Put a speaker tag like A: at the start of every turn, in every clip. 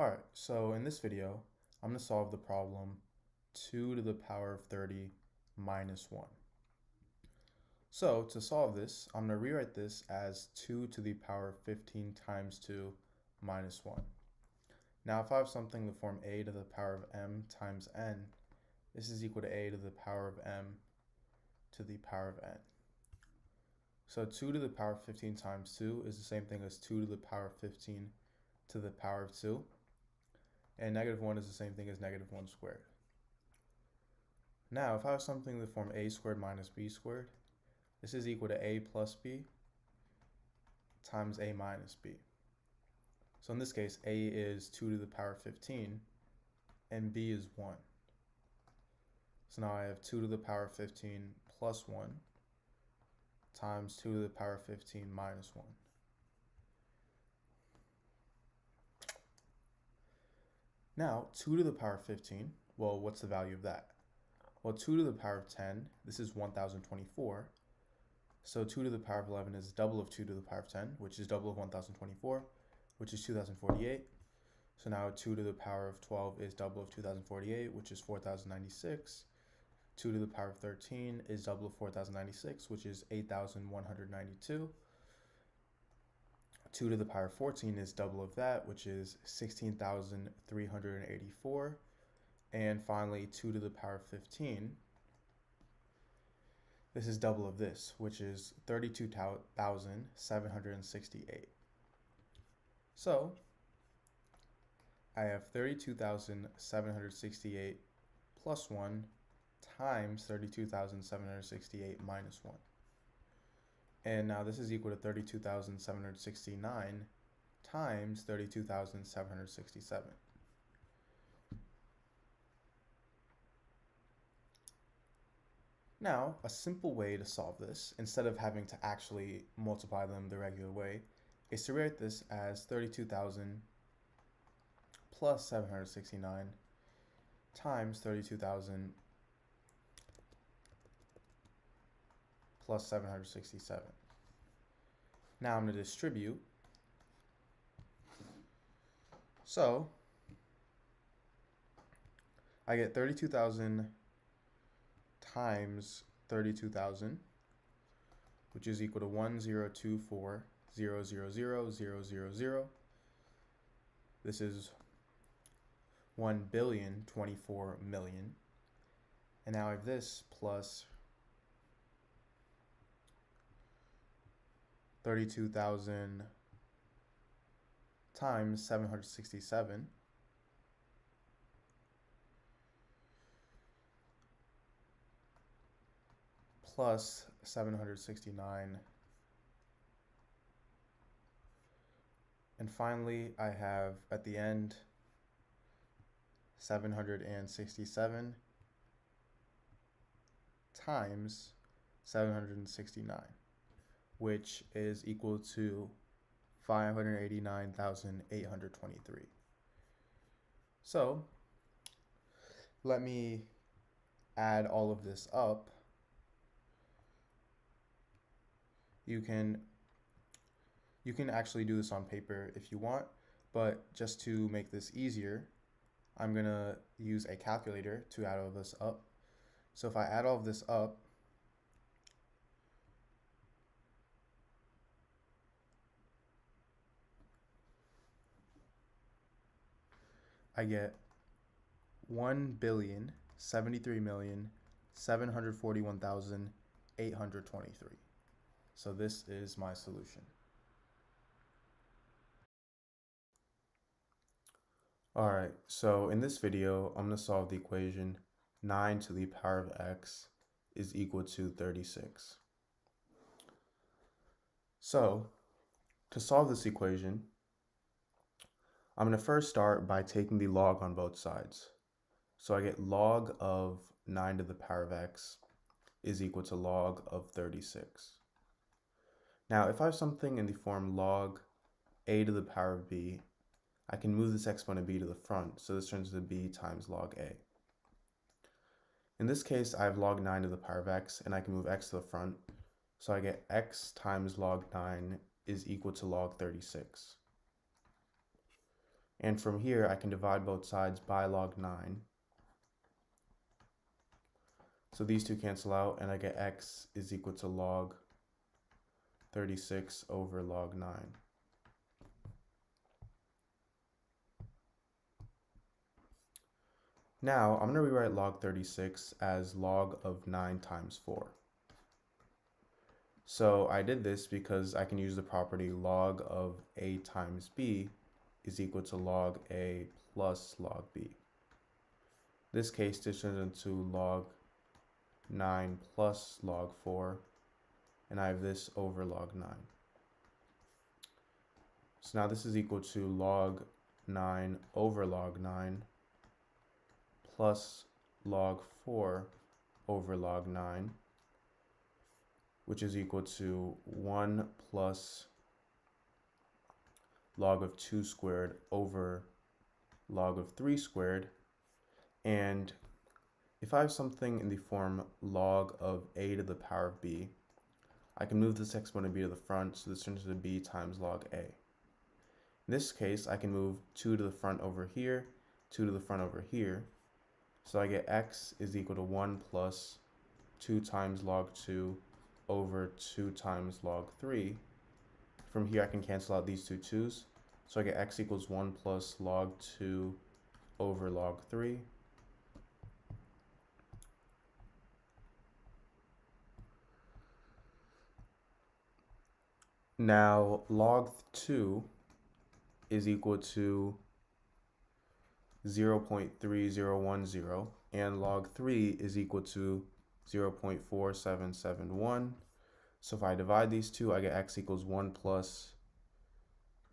A: Alright, so in this video, I'm going to solve the problem 2 to the power of 30 minus 1. So to solve this, I'm going to rewrite this as 2 to the power of 15 times 2 minus 1. Now if I have something in the form a to the power of m times n, this is equal to a to the power of m to the power of n. So 2 to the power of 15 times 2 is the same thing as 2 to the power of 15 to the power of 2. And negative 1 is the same thing as negative 1 squared. Now, if I have something in the form a squared minus b squared, this is equal to a plus b times a minus b. So in this case, a is 2 to the power of 15, and b is 1. So now I have 2 to the power of 15 plus 1 times 2 to the power of 15 minus 1. Now, 2 to the power of 15, well, what's the value of that? Well, 2 to the power of 10, this is 1024. So 2 to the power of 11 is double of 2 to the power of 10, which is double of 1024, which is 2048. So now 2 to the power of 12 is double of 2048, which is 4096. 2 to the power of 13 is double of 4096, which is 8192. 2 to the power of 14 is double of that, which is 16,384. And finally, 2 to the power of 15, this is double of this, which is 32,768. So I have 32,768 plus 1 times 32,768 minus 1. And now this is equal to 32,769 times 32,767. Now, a simple way to solve this, instead of having to actually multiply them the regular way, is to write this as 32,000 plus 769 times 32,000 plus 767. Now I'm going to distribute. So I get 32,000 times 32,000, which is equal to 1024,000,000. This is 1,024,000,000. And now I have this plus 32,000 times 767 plus 769. And finally, I have at the end 767 times 769, which is equal to 589,823. So let me add all of this up. You can actually do this on paper if you want, but just to make this easier, I'm gonna use a calculator to add all this up. So if I add all of this up, I get 1,073,741,823. So this is my solution. Alright, so in this video, I'm going to solve the equation 9 to the power of x is equal to 36. So, to solve this equation, I'm going to first start by taking the log on both sides. So I get log of 9 to the power of x is equal to log of 36. Now, if I have something in the form log a to the power of b, I can move this exponent b to the front, so this turns into b times log a. In this case, I have log 9 to the power of x, and I can move x to the front, so I get x times log 9 is equal to log 36. And from here, I can divide both sides by log 9. So these two cancel out, and I get x is equal to log 36 over log 9. Now, I'm going to rewrite log 36 as log of 9 times 4. So I did this because I can use the property log of a times b is equal to log a plus log b. In this case, this turns into log 9 plus log 4, and I have this over log 9. So now this is equal to log 9 over log 9 plus log 4 over log 9, which is equal to 1 plus log of 2 squared over log of 3 squared. And if I have something in the form log of a to the power of b, I can move this exponent b to the front, so this turns into b times log a. In this case, I can move 2 to the front over here, 2 to the front over here, so I get x is equal to 1 plus 2 times log 2 over 2 times log 3. From here, I can cancel out these two 2's, so I get x equals 1 plus log 2 over log 3. Now, log 2 is equal to 0.3010, and log 3 is equal to 0.4771. So if I divide these two, I get x equals 1 plus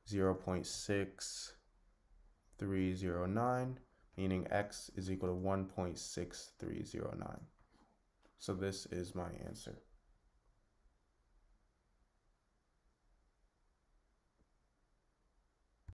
A: 0.6309, meaning x is equal to 1.6309. So this is my answer.